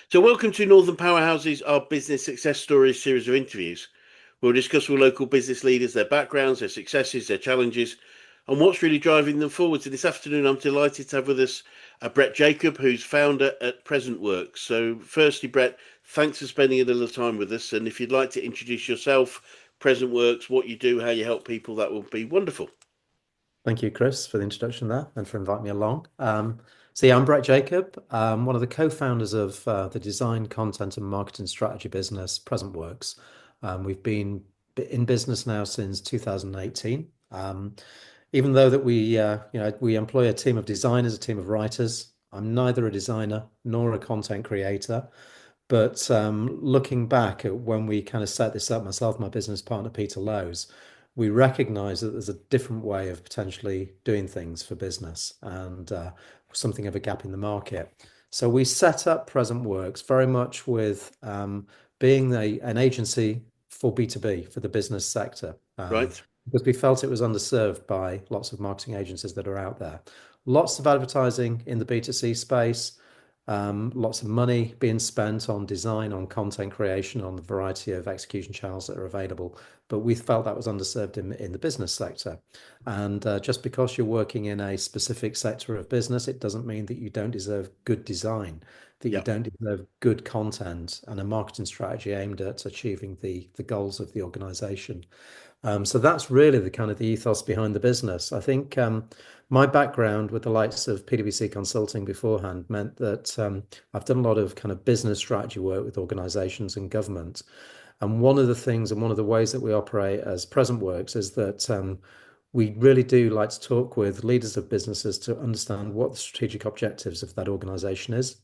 So, welcome to Northern Powerhouses, our business success stories series of interviews. We'll discuss with local business leaders, their backgrounds, their successes, their challenges, and what's really driving them forward. So, this afternoon, I'm delighted to have with us Brett Jacob, who's founder at Present Works. So, firstly, Brett, thanks for spending a little time with us. And if you'd like to introduce yourself, Present Works, what you do, how you help people, that would be wonderful. Thank you, Chris, for the introduction there and for inviting me along. Yeah, I'm Brett Jacob, one of the co-founders of the design, content, and marketing strategy business, Present Works. We've been in business now since 2018. Even though that we employ a team of designers, a team of writers. I'm neither a designer nor a content creator. But looking back at when we kind of set this up, myself, my business partner, Peter Lowes, we recognize that there's a different way of potentially doing things for business and something of a gap in the market. So we set up Present Works very much with being an agency for B2B, for the business sector, Right? because we felt it was underserved by lots of marketing agencies that are out there. Lots of advertising in the B2C space, lots of money being spent on design, on content creation, on the variety of execution channels that are available. But we felt that was underserved in the business sector. And just because you're working in a specific sector of business, it doesn't mean that you don't deserve good design, that you Yeah. don't deserve good content and a marketing strategy aimed at achieving the goals of the organization. So that's really the kind of the ethos behind the business. I think my background with the likes of PwC Consulting beforehand meant that I've done a lot of kind of business strategy work with organizations and government. And one of the things and one of the ways that we operate as Present Works is that we really do like to talk with leaders of businesses to understand what the strategic objectives of that organization is,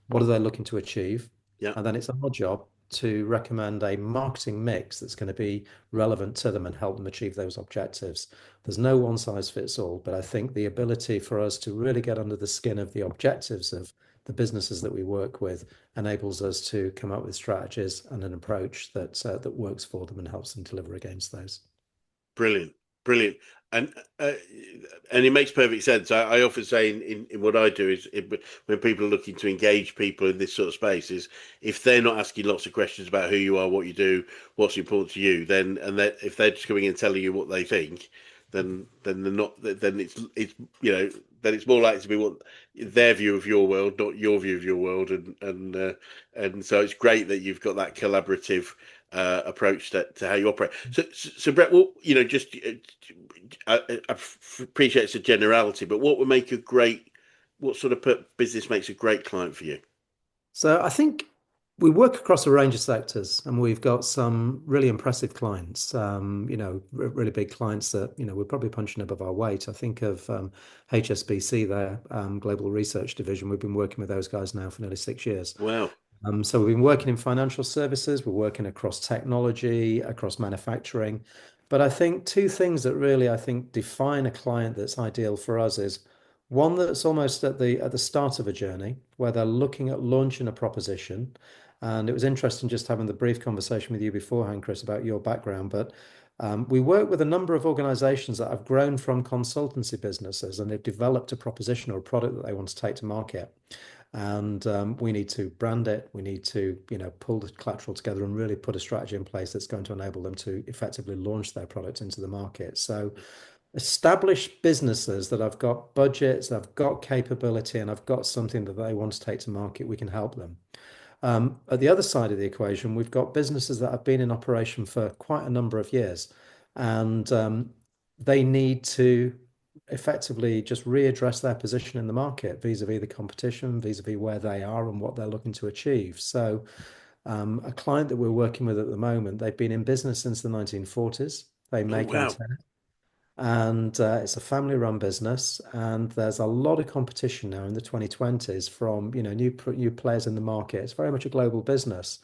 what are they looking to achieve, Yeah. and then it's our job to recommend a marketing mix that's going to be relevant to them and help them achieve those objectives. There's no one size fits all, but I think the ability for us to really get under the skin of the objectives of the businesses that we work with enables us to come up with strategies and an approach that works for them and helps them deliver against those. Brilliant, brilliant, and uh, and it makes perfect sense. I often say in what I do is when people are looking to engage people in this sort of space is if they're not asking lots of questions about who you are, what you do, what's important to you, then if they're just coming and telling you what they think, then they're not. Then it's then it's more likely to be what their view of your world, not your view of your world, and so it's great that you've got that collaborative approach to how you operate. So Brett, well, just I appreciate it's a generality, but what would make a great, what sort of business makes a great client for you? So I think we work across a range of sectors, and we've got some really impressive clients. Really big clients that we're probably punching above our weight. I think of HSBC, their global research division. We've been working with those guys now for nearly 6 years. Wow, So we've been working in financial services, we're working across technology, across manufacturing. But I think two things that really I think define a client that's ideal for us is one that's almost at the start of a journey where they're looking at launching a proposition. And it was interesting just having the brief conversation with you beforehand, Chris, about your background. But we work with a number of organizations that have grown from consultancy businesses and they've developed a proposition or a product that they want to take to market. And we need to brand it. We need to, pull the collateral together and really put a strategy in place that's going to enable them to effectively launch their product into the market. So established businesses that have got budgets, that have got capability, and have got something that they want to take to market, we can help them. At the other side of the equation, we've got businesses that have been in operation for quite a number of years, and they need to effectively just readdress their position in the market vis-a-vis the competition, vis-a-vis where they are and what they're looking to achieve. So, a client that we're working with at the moment, they've been in business since the 1940s. They oh make wow, antennas and it's a family-run business, and there's a lot of competition now in the 2020s from new players in the market. It's very much a global business,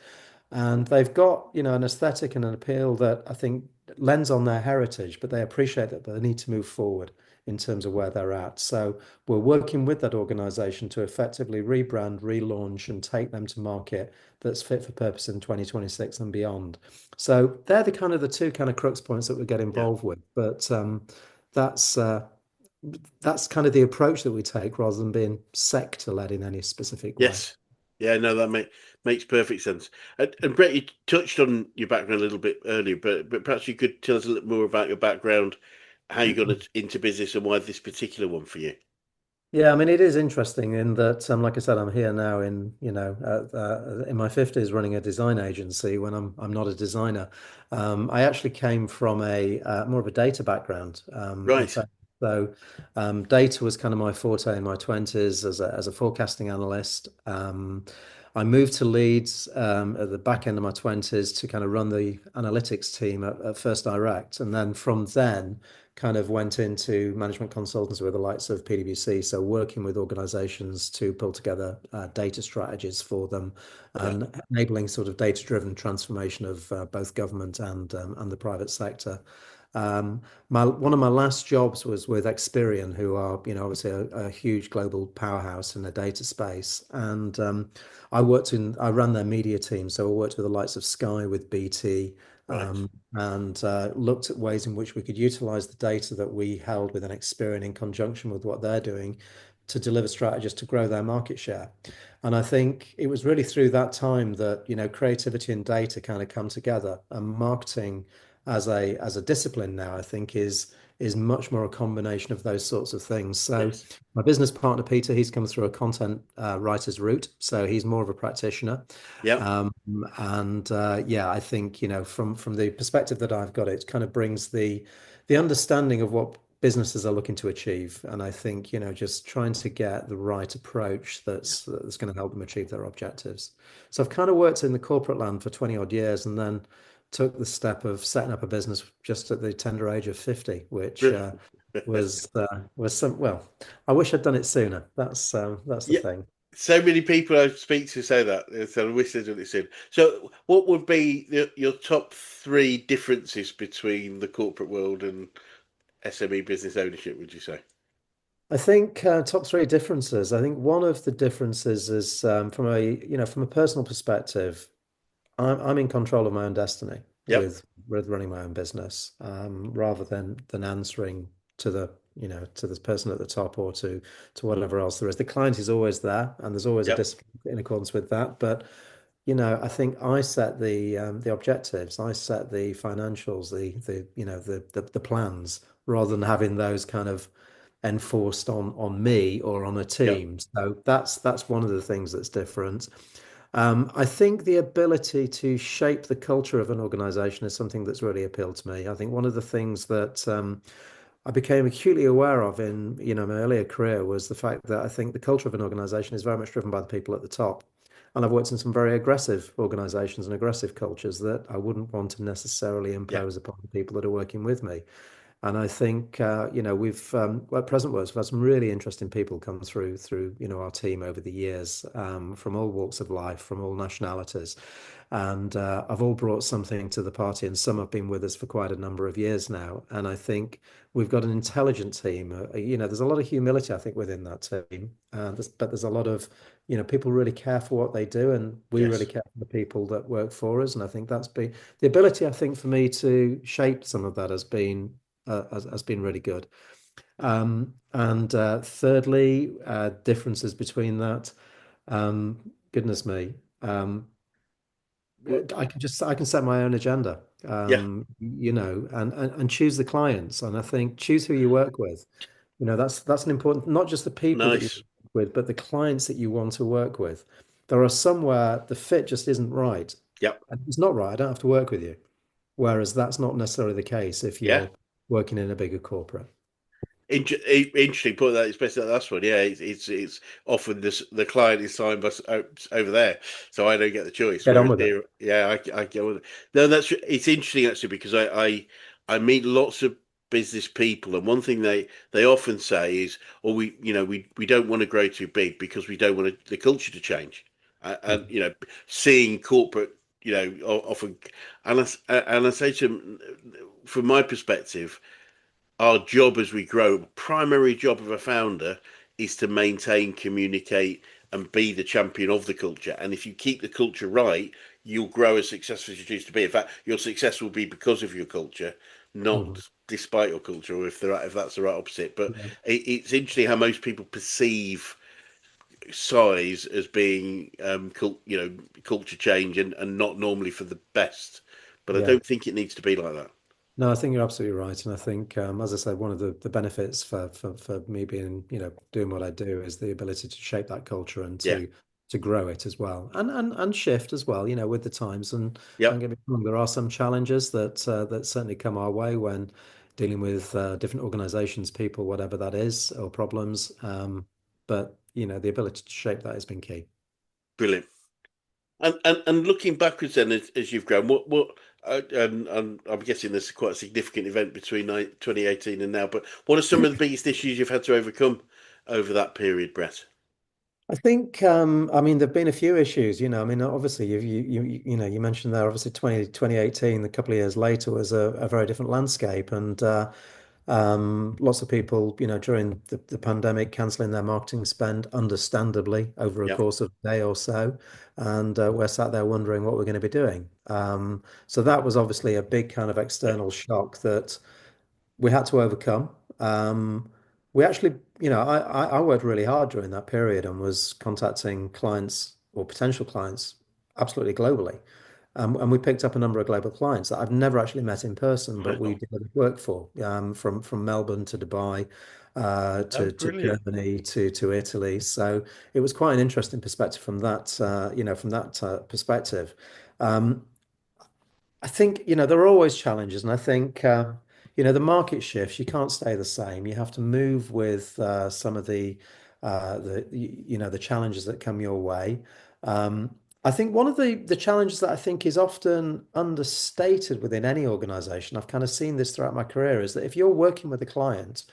and they've got an aesthetic and an appeal that I think lends on their heritage, but they appreciate that they need to move forward in terms of where they're at. So we're working with that organization to effectively rebrand, relaunch, and take them to market that's fit for purpose in 2026 and beyond. So they're the two kind of crux points that we get yeah, involved with. But that's uh, that's kind of the approach that we take rather than being sector led in any specific way. yes. Yeah, no, makes perfect sense. And Brett, you touched on your background a little bit earlier, but perhaps you could tell us a little more about your background, how you got into business, and why this particular one for you. Yeah, I mean, it is interesting in that, like I said, I'm here now in my 50s running a design agency when I'm not a designer. I actually came from a more of a data background, in Right. fact. So, data was kind of my forte in my 20s as a forecasting analyst. I moved to Leeds at the back end of my 20s to kind of run the analytics team at First Direct, and then from then kind of went into management consultancy with the likes of PwC, so working with organizations to pull together data strategies for them Yeah. and enabling sort of data-driven transformation of both government and the private sector. One of my last jobs was with Experian, who are, obviously a huge global powerhouse in the data space. And I ran their media team. So I worked with the likes of Sky, with BT, Right. and looked at ways in which we could utilize the data that we held within Experian in conjunction with what they're doing to deliver strategies to grow their market share. And I think it was really through that time that, creativity and data kind of come together, and marketing as a discipline now, I think is much more a combination of those sorts of things. So Yes. my business partner, Peter, he's come through a content writer's route, so he's more of a practitioner. Yeah. And yeah, I think, from the perspective that I've got, it kind of brings the understanding of what businesses are looking to achieve. And I think, just trying to get the right approach that's going to help them achieve their objectives. So I've kind of worked in the corporate land for 20 odd years, and then took the step of setting up a business just at the tender age of 50, which Yeah. was some, well, I wish I'd done it sooner. That's the Yeah. thing. So many people I speak to say that. So I wish they'd done it soon. So, what would be your top three differences between the corporate world and SME business ownership, would you say? I think top three differences. I think one of the differences is from a personal perspective. I'm in control of my own destiny Yep. with running my own business, rather than answering to the person at the top or to whatever else there is. The client is always there, and there's always a Yep. discipline in accordance with that. But I think I set the objectives, I set the financials, the plans, rather than having those kind of enforced on me or on a Yep. team. So that's one of the things that's different. I think the ability to shape the culture of an organization is something that's really appealed to me. I think one of the things that I became acutely aware of in, my earlier career was the fact that I think the culture of an organization is very much driven by the people at the top. And I've worked in some very aggressive organizations and aggressive cultures that I wouldn't want to necessarily Yep. impose upon the people that are working with me. And I think we've well, at present works, we've had some really interesting people come through our team over the years, from all walks of life, from all nationalities, and I've all brought something to the party, and some have been with us for quite a number of years now. And I think we've got an intelligent team. There's a lot of humility, I think, within that team, but there's a lot of people really care for what they do, and we really Yes. care for the people that work for us. And I think that's been the ability, I think, for me to shape some of that has been really good. And thirdly, differences between that. Goodness me. Well, I can set my own agenda, yeah. and choose the clients. And I think choose who you work with. That's an important, not just the people that you Nice. work with, but the clients that you want to work with. There are some where the fit just isn't right. Yep. And if it's not right, I don't have to work with you. Whereas that's not necessarily the case if Yeah. you're working in a bigger corporate. Interesting point that, especially that last one. Yeah, it's often the client is signed by over there, so I don't get the choice. Get on Whereas with it. here, yeah, I get with it. No, it's interesting actually because I meet lots of business people, and one thing they often say is, "Oh, we don't want to grow too big because we don't want the culture to change," and Mhm. seeing corporate, often, and I say to them, from my perspective our job as we grow, primary job of a founder is to maintain, communicate, and be the champion of the culture. And if you keep the culture right, you'll grow as successful as you choose to be. In fact, your success will be because of your culture, Mhm. not despite your culture, or if that's the right opposite. But Yeah. it's interesting how most people perceive size as being culture change and not normally for the best. But I Yeah. don't think it needs to be like that. No, I think you're absolutely right. And I think, as I said, one of the benefits for me being, doing what I do is the ability to shape that culture and Yeah. to grow it as well. And shift as well, with the times. And don't Yep. get me wrong, there are some challenges that certainly come our way when dealing with different organizations, people, whatever that is, or problems. But the ability to shape that has been key. Brilliant. And looking backwards then as you've grown, and I'm guessing there's quite a significant event between 2018 and now, but what are some of the biggest issues you've had to overcome over that period, Brett? I think, I mean, there've been a few issues, I mean, obviously, you mentioned there, obviously, 2018, a couple of years later, was a very different landscape. And lots of people, during the pandemic, cancelling their marketing spend, understandably, over a Yeah. course of a day or so. And we're sat there wondering what we're going to be doing. So that was obviously a big kind of Yeah. external shock that we had to overcome. We actually, I worked really hard during that period and was contacting clients or potential clients absolutely globally. And we picked up a number of global clients that I've never actually met in person, but we Wow. did work for, from Melbourne to Dubai, Oh, to brilliant. Germany to Italy. So it was quite an interesting perspective from that, perspective. Um, I think, there are always challenges, and I think, the market shifts. You can't stay the same. You have to move with some of the challenges that come your way. I think one of the challenges that I think is often understated within any organization, I've kind of seen this throughout my career, is that if you're working with a client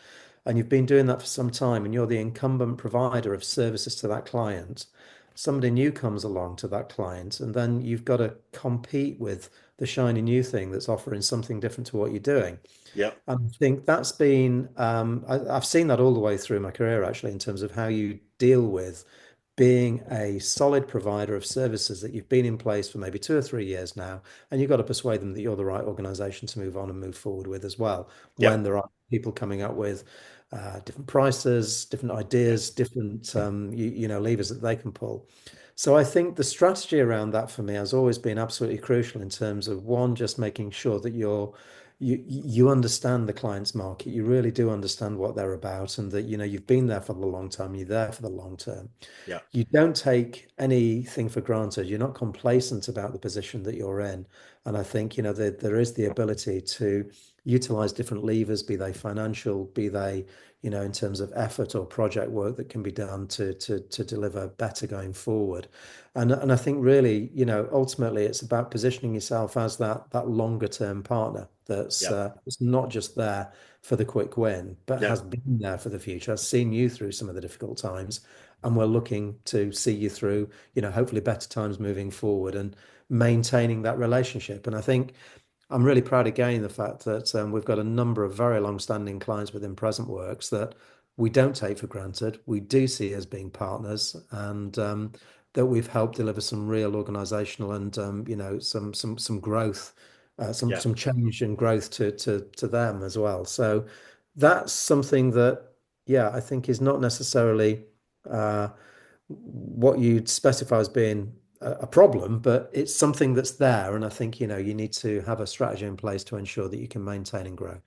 and you've been doing that for some time and you're the incumbent provider of services to that client, somebody new comes along to that client, and then you've got to compete with the shiny new thing that's offering something different to what you're doing. Yeah. And I think that's been, I've seen that all the way through my career, actually, in terms of how you deal with being a solid provider of services that you've been in place for maybe 2 or 3 years now, and you've got to persuade them that you're the right organization to move on and move forward with as well. Yeah. When there are people coming up with different prices, different Yeah. ideas, different levers that they can pull. So I think the strategy around that for me has always been absolutely crucial in terms of one, just making sure that you understand the client's market, you really do understand what they're about, and that you've been there for the long time, you're there for the long term. Yeah. You don't take anything for granted. You're not complacent about the position that you're in. And I think, there is the ability to utilize different levers, be they financial, be they, in terms of effort or project work that can be done to deliver better going forward. And I think really, ultimately it's about positioning yourself as that longer term partner that's Yeah. it's not just there for the quick win, but No. has been there for the future, has seen you through some of the difficult times, and we're looking to see you through, hopefully better times moving forward and maintaining that relationship. And I think I'm really proud again the fact that we've got a number of very long-standing clients within Present Works that we don't take for granted. We do see as being partners, and that we've helped deliver some real organizational and some growth, some Yeah. some change and growth to them as well. So that's something that, yeah, I think is not necessarily uh, what you'd specify as being a problem, but it's something that's there. And I think, you need to have a strategy in place to ensure that you can maintain and grow.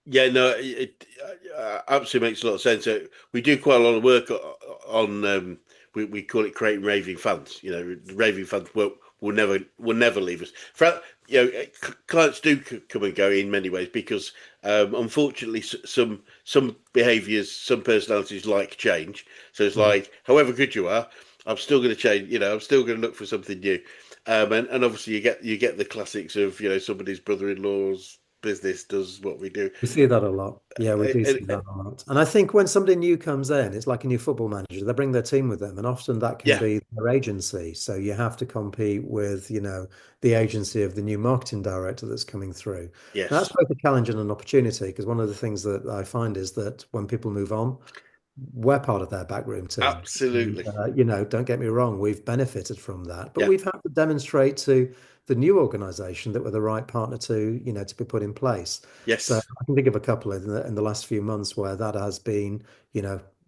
Yeah, no, it absolutely makes a lot of sense. We do quite a lot of work on we call it creating raving fans. The raving fans will never leave us. Clients do come and go in many ways because unfortunately some behaviours, some personalities like change. So it's Mhm. like, however good you are, I'm still going to change. I'm still going to look for something new. And obviously you get the classics of somebody's brother-in-law's business does what we do. We see that a lot. Yeah, we do see And that a lot. And I think when somebody new comes in, it's like a new football manager. They bring their team with them, and often that can yeah, be their agency. So you have to compete with, the agency of the new marketing director that's coming through. And that's yes, both a challenge and an opportunity, because one of the things that I find is that when people move on, we're part of their backroom team. And, absolutely, don't get me wrong, we've benefited from that, but yeah, we've had to demonstrate to the new organization that we're the right partner to be put in place. So yes, I can think of a couple in the last few months where that has been,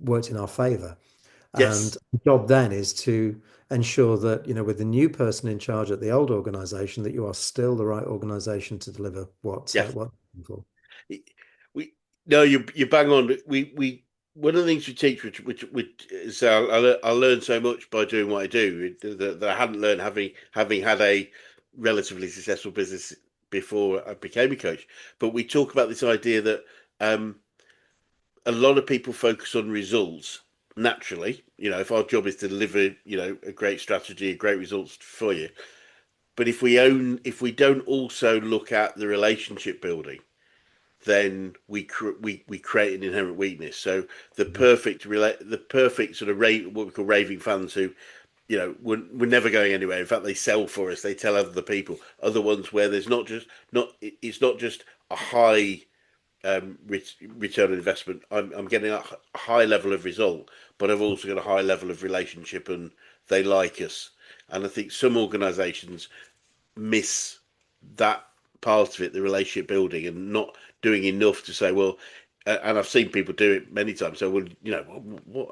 worked in our favor. And Yes. the job then is to ensure that, with the new person in charge at the old organization, that you are still the right organization to deliver Yeah. what for. We no, you bang on. We one of the things we teach, which is I learn so much by doing what I do that I hadn't learned having had a relatively successful business before I became a coach. But we talk about this idea that um, a lot of people focus on results naturally. If our job is to deliver, a great strategy, great results for you. But if we don't also look at the relationship building, then we create an inherent weakness. So the perfect sort of what we call raving fans who we're never going anywhere. In fact, they sell for us. They tell other people. Other ones where there's not it's not just a high return on investment. I'm getting a high level of result, but I've also got a high level of relationship, and they like us. And I think some organisations miss that part of it, the relationship building, and not doing enough to say, well, and I've seen people do it many times. So, well,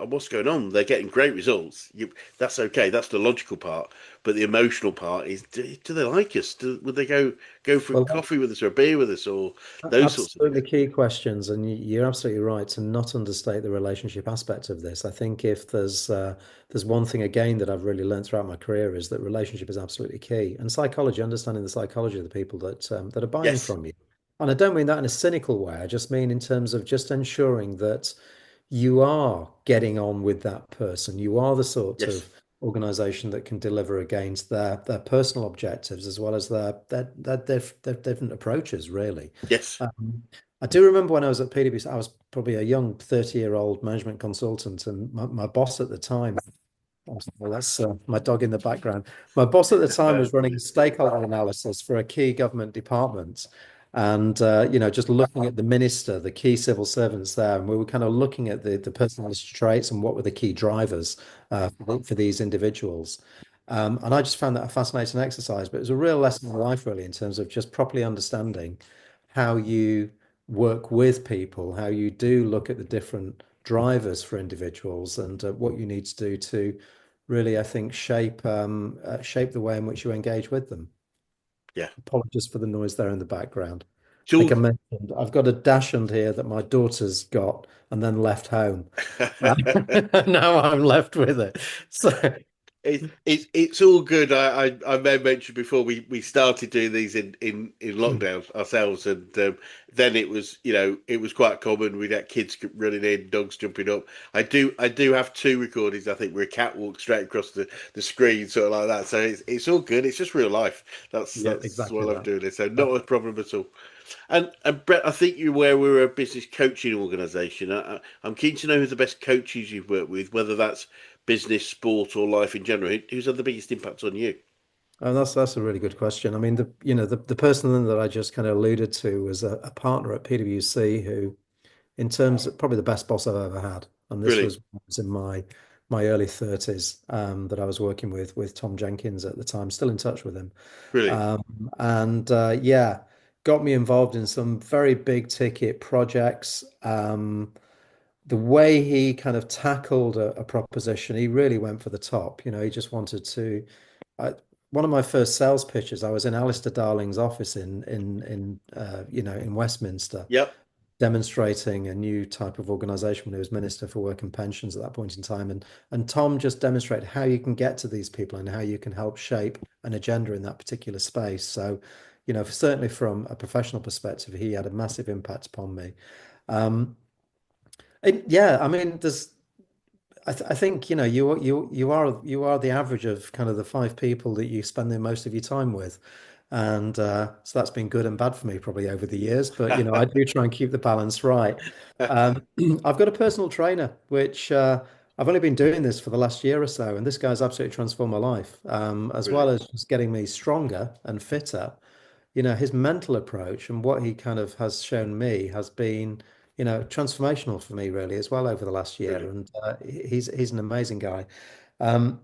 what's going on? They're getting great results. That's okay. That's the logical part. But the emotional part is, do they like us? Would they go for Well, coffee with us or a beer with us or those sorts of absolutely things? key questions, and you're absolutely right to not understate the relationship aspect of this. I think if there's one thing again that I've really learned throughout my career is that relationship is absolutely key, and psychology, understanding the psychology of the people that are buying Yes, from you. And I don't mean that in a cynical way. I just mean in terms of just ensuring that you are getting on with that person. You are the sort yes, of organization that can deliver against their personal objectives as well as their different approaches, really. yes. Um, I do remember when I was at PwC, I was probably a young 30-year-old management consultant, and my boss at the time, well, that's my dog in the background. My boss at the time was running a stakeholder analysis for a key government department. And, just looking at the minister, the key civil servants there, and we were kind of looking at the personality traits and what were the key drivers for these individuals. And I just found that a fascinating exercise, but it was a real lesson in life, really, in terms of just properly understanding how you work with people, how you do look at the different drivers for individuals, and what you need to do to really, I think, shape the way in which you engage with them. Yeah. Apologies for the noise there in the background. It's Like all I mentioned, I've got a dachshund here that my daughter's got and then left home. Now I'm left with it. So, it's all good. I may have mentioned before we started doing these in lockdown ourselves, and then it was quite common. We'd have kids running in, dogs jumping up. I do have two recordings. I think where a cat walks straight across the screen, sort of like that. So it's all good. It's just real life. That's yeah, that's exactly what I'm that. doing. So Uh, not a problem at all. And Brett, I think you're aware we're a business coaching organisation. I'm keen to know who the best coaches you've worked with, whether that's business, sport, or life in general. Who's had the biggest impact on you? And that's a really good question. I mean, the person that I just kind of alluded to was a partner at PwC who, in terms of probably the best boss I've ever had. And this Brilliant, was in my early 30s, that I was working with Tom Jenkins at the time, still in touch with him. brilliant. And yeah, got me involved in some very big ticket projects. The way he kind of tackled a proposition, he really went for the top. He just wanted to. I, one of my first sales pitches, I was in Alistair Darling's office in Westminster, Yep, demonstrating a new type of organization when he was Minister for Work and Pensions at that point in time. And Tom just demonstrated how you can get to these people and how you can help shape an agenda in that particular space. So, certainly from a professional perspective, he had a massive impact upon me. Um, and yeah, I mean, I think you are the average of kind of the five people that you spend the most of your time with, and so that's been good and bad for me probably over the years. But I do try and keep the balance right. I've got a personal trainer, which I've only been doing this for the last year or so, and this guy's absolutely transformed my life, as well brilliant, as just getting me stronger and fitter. His mental approach and what he kind of has shown me has been, transformational for me really as well over the last year. brilliant, And he's an amazing guy. Um,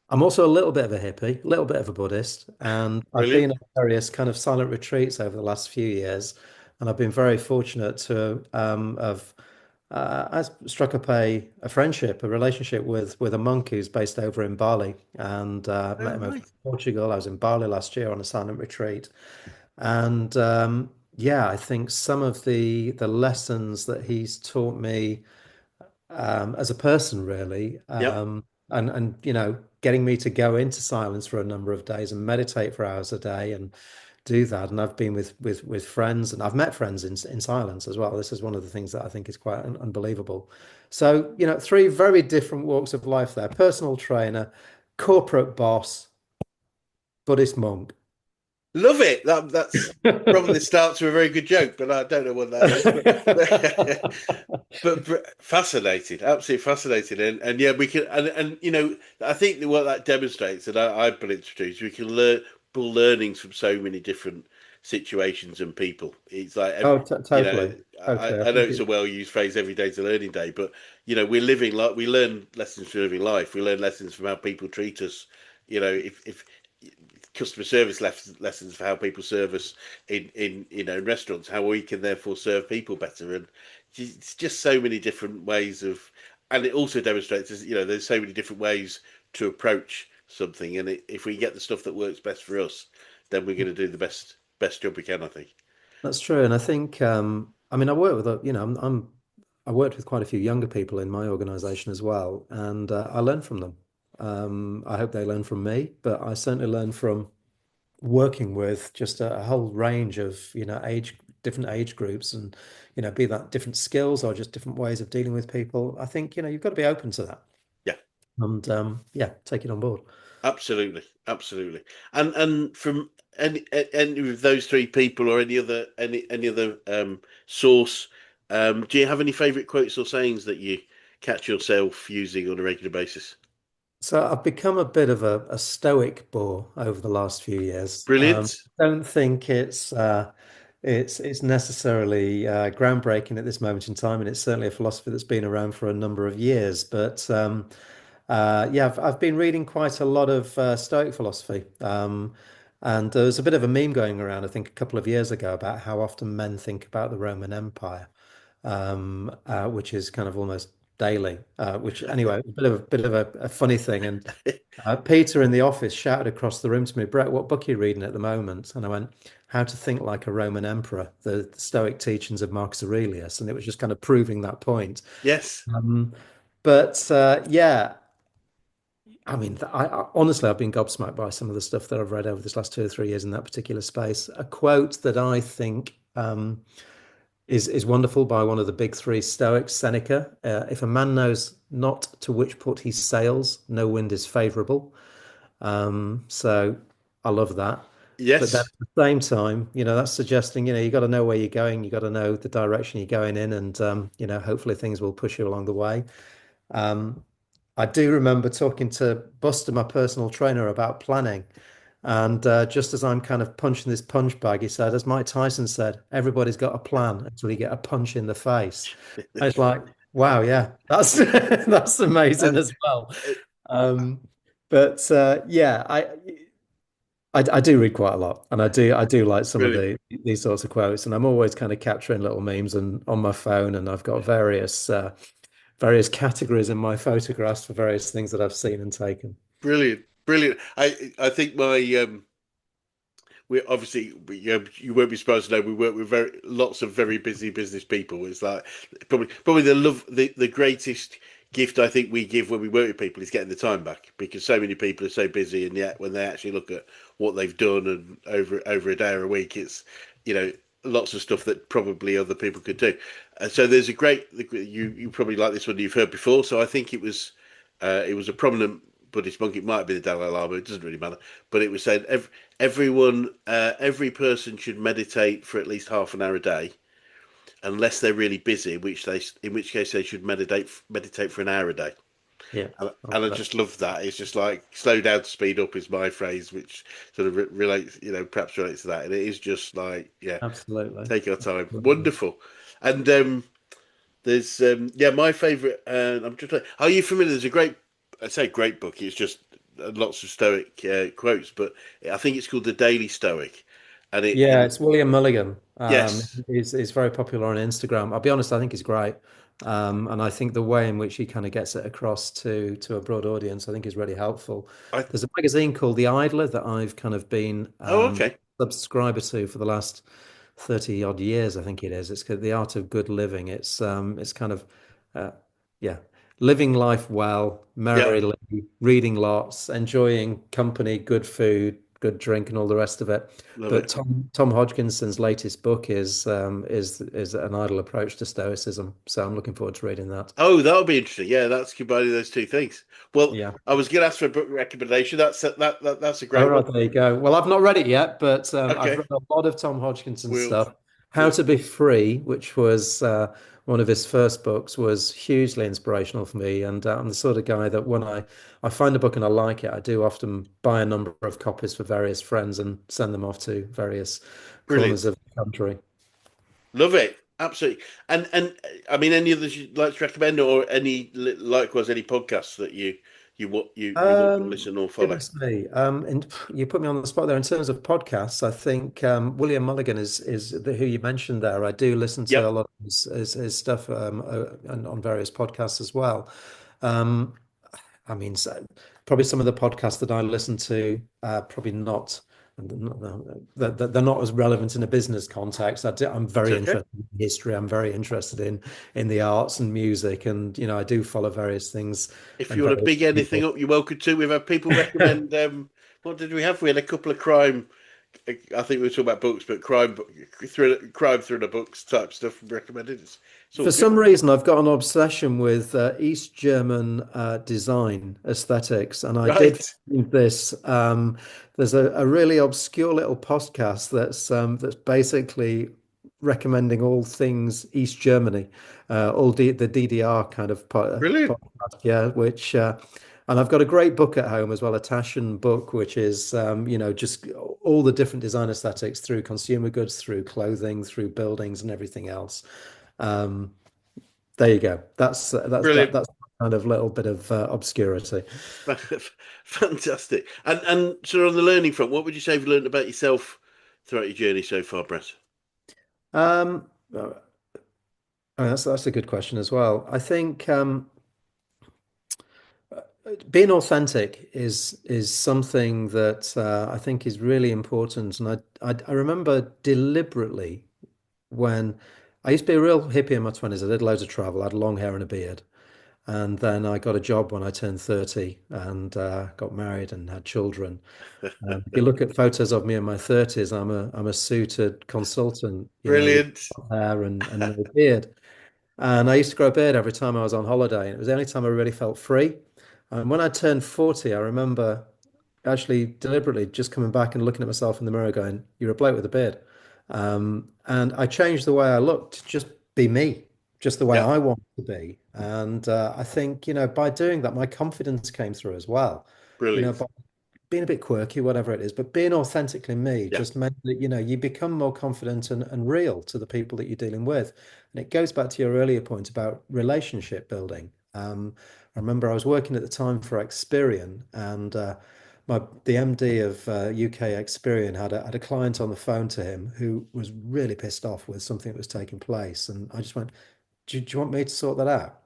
I'm also a little bit of a hippie, a little bit of a Buddhist, and I've brilliant. been at various kind of silent retreats over the last few years, and I've been very fortunate to have I struck up a friendship, a relationship with a monk who's based over in Bali, and Oh, met him over in right. Portugal. I was in Bali last year on a silent retreat, and yeah, I think some of the lessons that he's taught me as a person, really, Yep. and getting me to go into silence for a number of days and meditate for hours a day and do that. And I've been with friends, and I've met friends in silence as well. This is one of the things that I think is quite unbelievable. So, three very different walks of life there: personal trainer, corporate boss, Buddhist monk. Love it. That's probably the start to a very good joke, but I don't know what that is. But fascinating, absolutely fascinating, and yeah, we can, and I think that what that demonstrates, and I've been introduced, we can learn pull learnings from so many different situations and people. It's like Oh, you know, totally, totally. I I know think it's a well-used phrase, every day's a learning day, but we're living like we learn lessons from living life. We learn lessons from how people treat us. If customer service lessons for how people serve us in restaurants, how we can therefore serve people better, and it's just so many different ways of, and it also demonstrates there's so many different ways to approach something, and if we get the stuff that works best for us, then we're going to do the best job we can, I think. that's true. And I think, I mean, I work with, I worked with quite a few younger people in my organization as well, and I learn from them. I hope they learn from me, but I certainly learn from working with just a whole range of, different age groups and, be that different skills or just different ways of dealing with people. I think, you've got to be open to that Yeah. and, yeah, take it on board. Absolutely, absolutely. And from any of those three people or any other source, do you have any favourite quotes or sayings that you catch yourself using on a regular basis? So I've become a bit of a stoic bore over the last few years. Brilliant. Don't think it's necessarily groundbreaking at this moment in time, and it's certainly a philosophy that's been around for a number of years. But yeah, I've been reading quite a lot of Stoic philosophy, and there was a bit of a meme going around, I think, a couple of years ago about how often men think about the Roman Empire, which is kind of almost daily. Which anyway, a bit of a funny thing. And Peter in the office shouted across the room to me, Brett, what book are you reading at the moment? And I went, How to Think Like a Roman Emperor, the Stoic teachings of Marcus Aurelius. And it was just kind of proving that point. Yes. But yeah, I mean, honestly, I've been gobsmacked by some of the stuff that I've read over this last 2 or 3 years in that particular space. A quote that I think is wonderful by one of the big three Stoics, Seneca. If a man knows not to which port he sails, no wind is favorable. So I love that. But then Yes. at the same time, that's suggesting, you got to know where you're going, you got to know the direction you're going in, and hopefully things will push you along the way. Um, I do remember talking to Buster, my personal trainer, about planning. And just as I'm kind of punching this punch bag, he said, as Mike Tyson said, everybody's got a plan until you get a punch in the face. I was like, wow, yeah, that's that's amazing And as well. Um, but yeah, I do read quite a lot, and I do like some of brilliant. these sorts of quotes, and I'm always kind of capturing little memes and on my phone, and I've got various categories in my photographs for various things that I've seen and taken. Brilliant. Brilliant. I think my we obviously you won't be surprised to know we work with very lots of very busy business people. It's like probably the greatest gift I think we give when we work with people is getting the time back, because so many people are so busy, and yet when they actually look at what they've done and over a day or a week, it's you know lots of stuff that probably other people could do. So there's a great you probably like this one you've heard before. So I think it was a prominent Buddhist monk. It might have been the Dalai Lama. It doesn't really matter. But it was said every person should meditate for at least half an hour a day, unless they're really busy, in which case they should meditate for an hour a day. Yeah, I And love I that. just love that. It's just like slow down to speed up is my phrase, which sort of relates, perhaps relates to that. And it is just like, yeah, Absolutely. take our time. Absolutely. Wonderful. And there's yeah, my favourite. I'm just like, are you familiar? There's a great, I say great book. It's just lots of Stoic quotes, but I think it's called the Daily Stoic, Yeah, and it's William Mulligan. yes, He's very popular on Instagram. I'll be honest, I think he's great. And I think the way in which he kind of gets it across to a broad audience, I think is really helpful. I There's a magazine called The Idler that I've kind of been Oh, okay. subscriber to for the last 30 odd years, I think it is. It's called The Art of Good Living. It's kind of uh, yeah, living life well, Yeah, merrily, reading lots, enjoying company, good food, good drink, and all the rest of it. love But it. Tom Hodgkinson's latest book is an idle approach to Stoicism. So I'm looking forward to reading that. Oh, that'll be interesting. Yeah, that's combining those two things. Well, Yeah. I was going to ask for a book recommendation. That's a All great one. right, there you go. Well, I've not read it yet, but I've Okay, read a lot of Tom Hodgkinson's we'll, stuff. How we'll to Be Free, which was one of his first books, was hugely inspirational for me. And I'm the sort of guy that when I find a book and I like it, I do often buy a number of copies for various friends and send them off to various corners brilliant. of the country. Love it. Absolutely. And I mean, any others you'd like to recommend, or likewise any podcasts that you want to listen or follow? Goodness me. And you put me on the spot there. In terms of podcasts, I think William Mulligan is who you mentioned there. I do listen to a Yep. lot of his stuff and on various podcasts as well. Um, I mean, probably some of the podcasts that I listen to, probably not. They're not as relevant in a business context. I'm It's very okay. interested in history. I'm very interested in the arts and music, and I do follow various things If and you want to various big anything people. up, you're welcome to. We've had people recommend. What did we have? We had a couple of crime. I think we were talking about books, but crime thriller books type stuff recommended. It's all For good. some reason, I've got an obsession with East German design aesthetics, and I did Right. find this. There's a really obscure little podcast that's basically recommending all things East Germany, the DDR kind of Brilliant. podcast, yeah. And I've got a great book at home as well, a Taschen book, which is just all the different design aesthetics through consumer goods, through clothing, through buildings, and everything else. Um, there you go. Brilliant. That's kind of little bit of obscurity. Fantastic. And so on the learning front, what would you say you've learned about yourself throughout your journey so far, Brett? That's a good question as well. I think being authentic is something that I think is really important. And I remember deliberately when I used to be a real hippie in my 20s. I did loads of travel. I had long hair and a beard. And then I got a job when I turned 30 and got married and had children. If you look at photos of me in my 30s, I'm a suited consultant, with Brilliant. hair and no beard. And I used to grow a beard every time I was on holiday. And it was the only time I really felt free. And when I turned 40, I remember actually deliberately just coming back and looking at myself in the mirror going, "You're a bloke with a beard." And I changed the way I looked to just be me, just the way Yeah. I want to be. And I think, by doing that, my confidence came through as well. Brilliant. By being a bit quirky, whatever it is, but being authentically me Yeah. just meant that, you become more confident and real to the people that you're dealing with. And it goes back to your earlier point about relationship building. I remember I was working at the time for Experian, and the MD of UK Experian had a client on the phone to him who was really pissed off with something that was taking place. And I just went, do you want me to sort that out?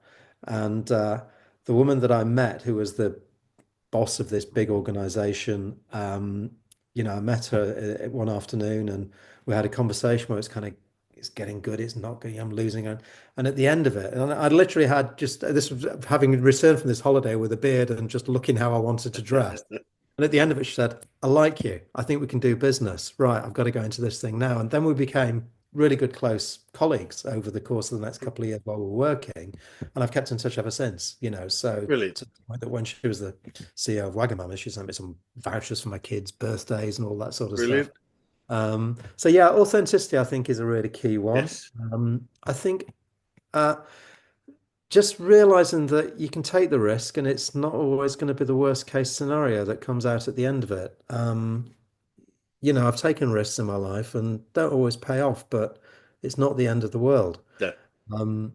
And the woman that I met, who was the boss of this big organization. I met her one afternoon and we had a conversation where it's kind of, it's getting good, it's not good, I'm losing it. And at the end of it, and I literally had just this was having returned from this holiday with a beard and just looking how I wanted to dress. And at the end of it, she said, I like you. I think we can do business. Right, I've got to go into this thing now. And then we became really good, close colleagues over the course of the next couple of years while we were working. And I've kept in touch ever since, So Brilliant. to the point that when she was the CEO of Wagamama, she sent me some vouchers for my kids' birthdays and all that sort of stuff. Brilliant. So yeah, authenticity, I think, is a really key one. Yes. I think uh, just realizing that you can take the risk and it's not always going to be the worst case scenario that comes out at the end of it. I've taken risks in my life and don't always pay off, but it's not the end of the world. No. Um,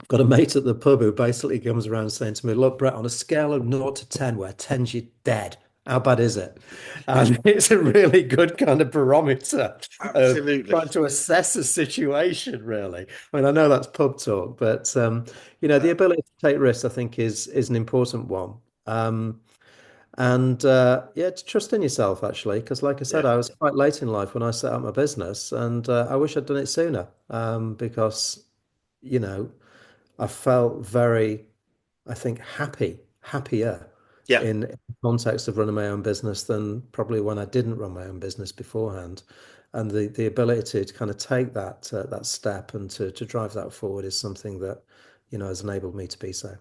I've got a mate at the pub who basically comes around saying to me, look, Brett, on a scale of 0 to 10, where 10's you dead, How bad is it? And it's a really good kind of barometer of Absolutely. trying to assess a situation, really. I mean, I know that's pub talk, but the Uh, ability to take risks, I think, is an important one. Um, and yeah, to trust in yourself, actually, because like I said, yeah. I was quite late in life when I set up my business, and I wish I'd done it sooner, because you know, I felt very, I think, happier Yeah. in the context of running my own business than probably when I didn't run my own business beforehand. And the ability to kind of take that step and to drive that forward is something that, has enabled me to be so.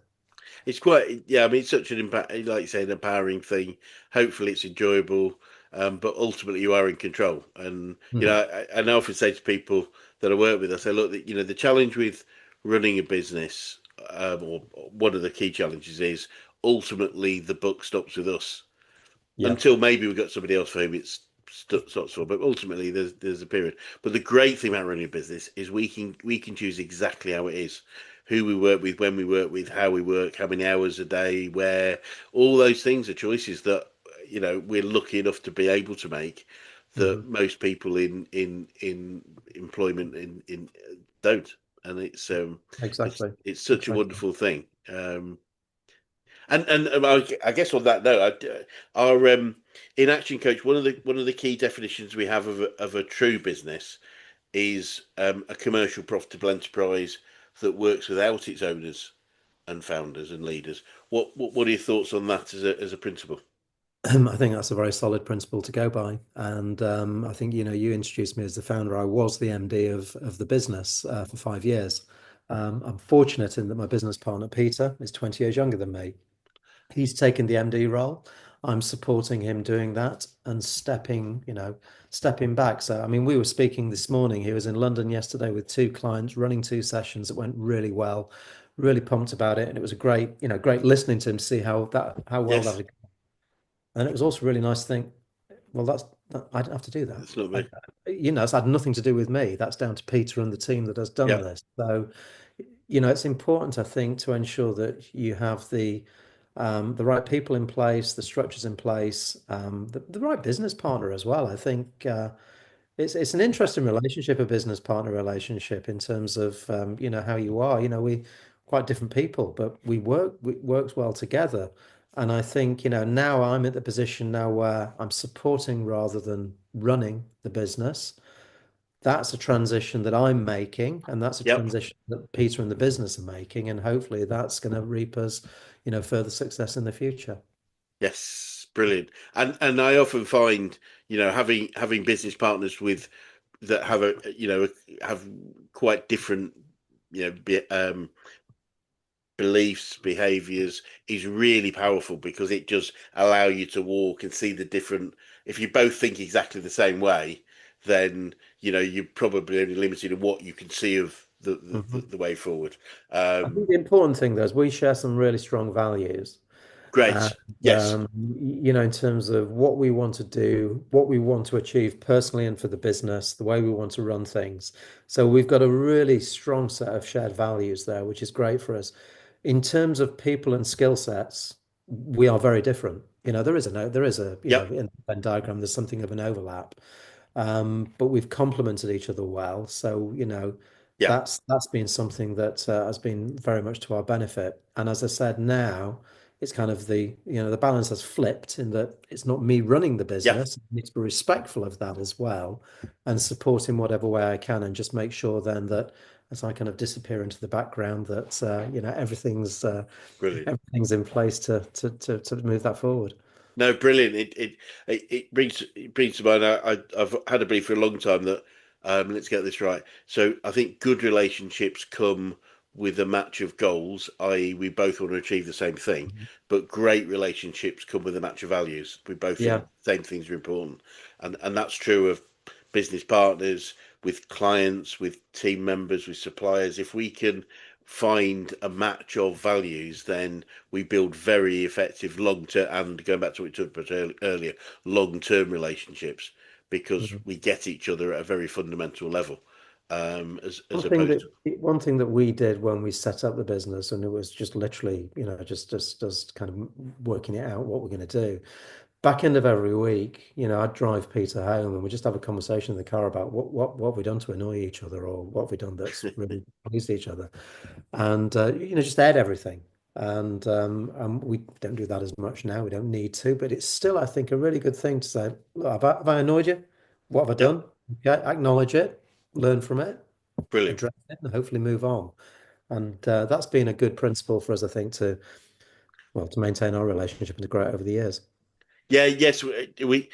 It's quite, yeah. I mean, it's such an impact, like you say, an empowering thing. Hopefully, it's enjoyable, but ultimately, you are in control. And Mhm. I often say to people that I work with, I say, look, the challenge with running a business, or one of the key challenges is ultimately the buck stops with us Yeah. until maybe we've got somebody else for whom it's stops for. But ultimately, there's a period. But the great thing about running a business is we can choose exactly how it is, who we work with, when we work with, how we work, how many hours a day, where. All those things are choices that we're lucky enough to be able to make that Hmm. most people in employment in don't. And Exactly. it's such a Exactly. wonderful thing. And I guess on that note, our in Action Coach, one of the key definitions we have of a true business is a commercial profitable enterprise that works without its owners and founders and leaders. What are your thoughts on that as a principle? I think that's a very solid principle to go by. And I think, you introduced me as the founder. I was the MD of the business for 5 years. I'm fortunate in that my business partner, Peter, is 20 years younger than me. He's taken the MD role. I'm supporting him doing that and stepping back. So, I mean, we were speaking this morning. He was in London yesterday with two clients, running two sessions that went really well, really pumped about it. And it was a great listening to him to see how well that Yes, had. And it was also really nice to think, well, I don't have to do that. that's not me. It's had nothing to do with me. That's down to Peter and the team that has done Yeah, this. So, it's important, I think, to ensure that you have the right people in place, the structures in place, the right business partner as well. I think it's an interesting relationship, a business partner relationship, in terms of how you are. We quite different people, but we works well together. And I think, now I'm at the position now where I'm supporting rather than running the business. That's a transition that I'm making, and that's a yep, transition that Peter and the business are making, and hopefully that's going to reap us, further success in the future. yes, brilliant. And I often find having business partners with that have quite different you know be, beliefs, behaviors is really powerful because it just allow you to walk and see the different. If you both think exactly the same way, then you're probably only limited in what you can see of the, the, Mhm. the way forward. I Um, think the important thing, though, is we share some really strong values. And Great. Yes. in terms of what we want to do, what we want to achieve personally and for the business, the way we want to run things. So we've got a really strong set of shared values there, which is great for us. In terms of people and skill sets, we are very different. There is a, Yep. in the Venn diagram, there's something of an overlap. But we've complemented each other well. So, Yeah. that's been something that has been very much to our benefit. And as I said, now it's kind of the balance has flipped in that it's not me running the Yeah. business. I need to be respectful of that as well and support in whatever way I can and just make sure then that as I kind of disappear into the background that Brilliant. everything's in place to move that forward. No, brilliant. It brings to mind. I've had a belief for a long time that let's get this right. So I think good relationships come with a match of goals, i.e., we both want to achieve the same thing. But great relationships come with a match of values. We both think Yeah. the same things are important, and that's true of business partners, with clients, with team members, with suppliers. If we can find a match of values, then we build very effective long term, and going back to what we talked about earlier, long term relationships because Mhm. we get each other at a very fundamental level, as One thing opposed that to. one thing that we did when we set up the business, and it was just literally, just kind of working it out what we're going to do. back end of every week, I'd drive Peter home and we just have a conversation in the car about what have we done to annoy each other or what have we done that's really pleased each other. And just add everything. And we don't do that as much now. We don't need to, but it's still, I think, a really good thing to say, look, have I annoyed you? What have I Yeah, done? Okay, acknowledge it, learn from it, brilliant. address it, and hopefully move on. And that's been a good principle for us, I think, to maintain our relationship and to grow it over the years. Yeah, yes, we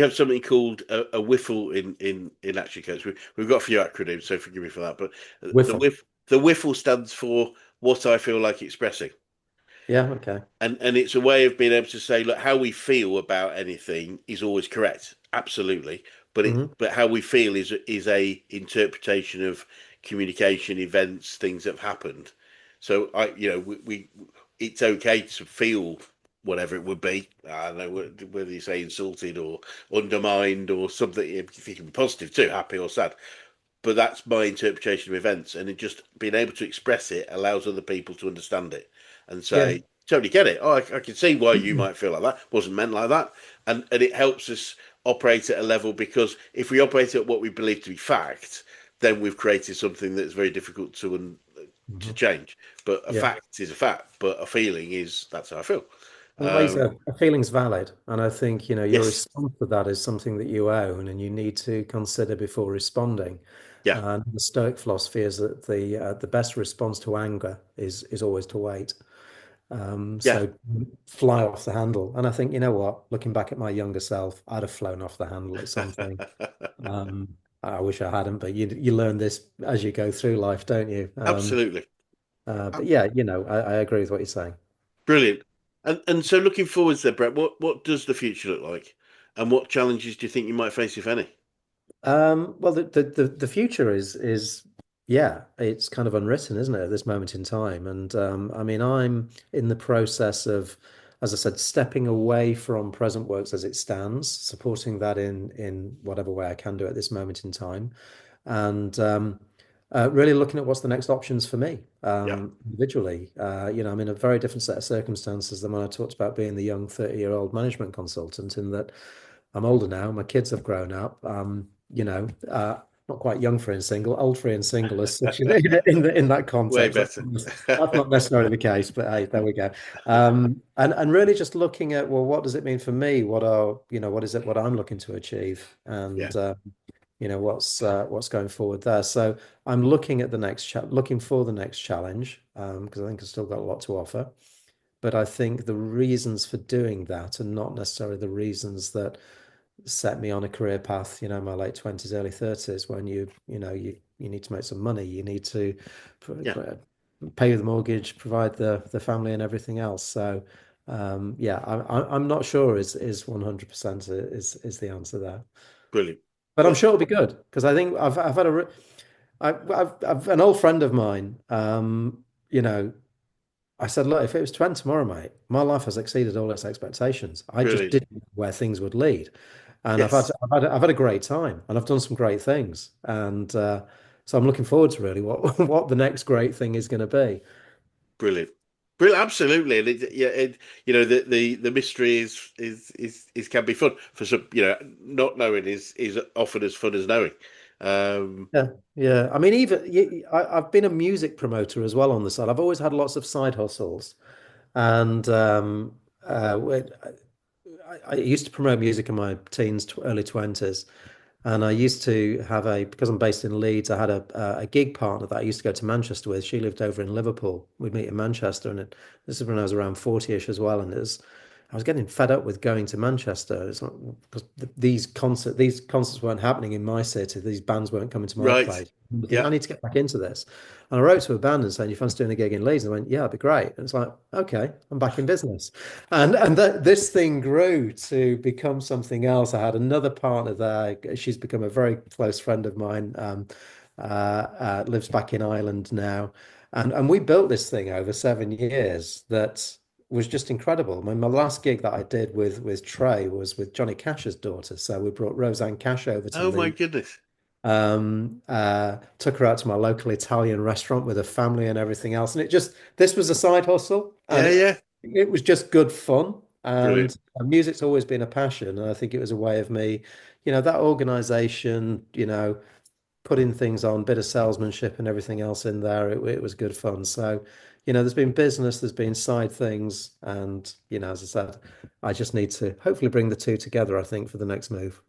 have something called a whiffle in Action Coach. We've got a few acronyms, so forgive me for that. But Whiffle. the whiffle stands for what I feel like expressing. Yeah, okay. And it's a way of being able to say, look, how we feel about anything is always correct, absolutely. Hmm. But how we feel is a interpretation of communication, events, things that have happened. So we it's okay to feel whatever it would be. I don't know whether you say insulted or undermined or something. If you can be positive too, happy or sad, but that's my interpretation of events, and it just being able to express it allows other people to understand it and Yeah. say, totally get it. Oh, I can see why you might feel like that. Wasn't meant like that. And it helps us operate at a level, because if we operate at what we believe to be fact, then we've created something that's very difficult to Hmm. change. But a Yeah. fact is a fact, but a feeling is that's how I feel. Well, like you Um, said, a feeling's valid. And I think, your yes, response to that is something that you own and you need to consider before responding. yeah, And the Stoic philosophy is that the best response to anger is always to wait. yeah. So fly off the handle. And I think, you know what, looking back at my younger self, I'd have flown off the handle at something. I wish I hadn't, but you learn this as you go through life, don't you? Absolutely. But yeah, I agree with what you're saying. Brilliant. And so looking forwards there, Brett, what does the future look like? And what challenges do you think you might face, if any? Well, the future is yeah, it's kind of unwritten, isn't it, at this moment in time? And I mean, I'm in the process of, as I said, stepping away from present works as it stands, supporting that in whatever way I can do at this moment in time, and really looking at what's the next options for me Yeah. individually. I'm in a very different set of circumstances than when I talked about being the young 30-year-old management consultant, in that I'm older now. My kids have grown up. Not quite young free and single, old free and single as such in that Way context. better. That's not necessarily the case, but hey, there we go. And really just looking at, well, what does it mean for me? What is it, what I'm looking to achieve? Yeah. And what's going forward there. So I'm looking for the next challenge, because I think I've still got a lot to offer. But I think the reasons for doing that are not necessarily the reasons that set me on a career path, my late 20s, early 30s, when you need to make some money, you need to Yeah. pay the mortgage, provide the family and everything else. So yeah, I'm not sure is 100% is the answer there. Brilliant. But I'm Well, sure it'll be good, because I think I've had I've an old friend of mine. I said, look, if it was 20 tomorrow, mate, my life has exceeded all its expectations. I just brilliant. didn't know where things would lead, and Yes. I've had a great time, and I've done some great things, and so I'm looking forward to really what what the next great thing is going to be. Brilliant. Brilliant. Absolutely. And the mystery is can be fun for some. Not knowing is often as fun as knowing. Um, Yeah, yeah. I mean, I've been a music promoter as well on the side. I've always had lots of side hustles, and I used to promote music in my teens, early 20s. And I used to have because I'm based in Leeds, I had a gig partner that I used to go to Manchester with. She lived over in Liverpool. We'd meet in Manchester, and this is when I was around 40-ish as well. And I was getting fed up with going to Manchester. It's like, because these concerts weren't happening in my city. These bands weren't coming to my right. place. I think Yeah. I need to get back into this. And I wrote to a band and saying, "You fancy doing a gig in Leeds?" And they went, "Yeah, it'd be great." And it's like, okay, I'm back in business. And this thing grew to become something else. I had another partner there. She's become a very close friend of mine. Lives back in Ireland now, and we built this thing over 7 years that was just incredible. I mean, my last gig that I did with Trey was with Johnny Cash's daughter. So we brought Roseanne Cash over to Oh my Leeds. goodness. Took her out to my local Italian restaurant with her family and everything else. And this was a side hustle, and Yeah. it Yeah. it was just good fun. And Brilliant. music's always been a passion. And I think it was a way of me, that organization, putting things on, bit of salesmanship and everything else in there. It was good fun. So, there's been business, there's been side things. And, as I said, I just need to hopefully bring the two together, I think, for the next move.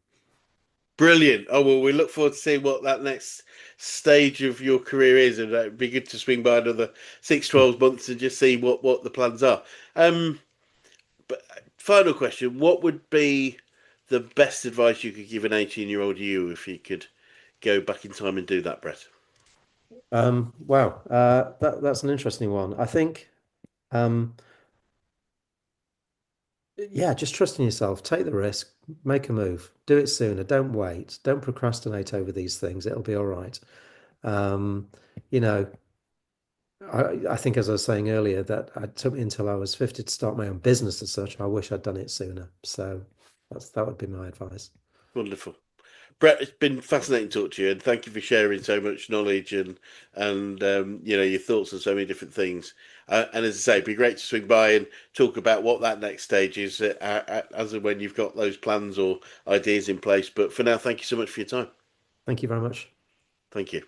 Brilliant. Oh, well, we look forward to seeing what that next stage of your career is. And it'd be good to swing by another 6, 12 months and just see what the plans are. But final question, what would be the best advice you could give an 18-year-old you if you could go back in time and do that, Brett? Wow, that's an interesting one. I think, um, yeah, just trust in yourself, take the risk, make a move, do it sooner, don't wait, don't procrastinate over these things. It'll be all right. Um, you know, I think, as I was saying earlier, that it took me until I was 50 to start my own business as such. I wish I'd done it sooner. So that would be my advice. Wonderful. Brett, it's been fascinating to talk to you, and thank you for sharing so much knowledge and your thoughts on so many different things. And as I say, it'd be great to swing by and talk about what that next stage is, as and when you've got those plans or ideas in place. But for now, thank you so much for your time. Thank you very much. Thank you.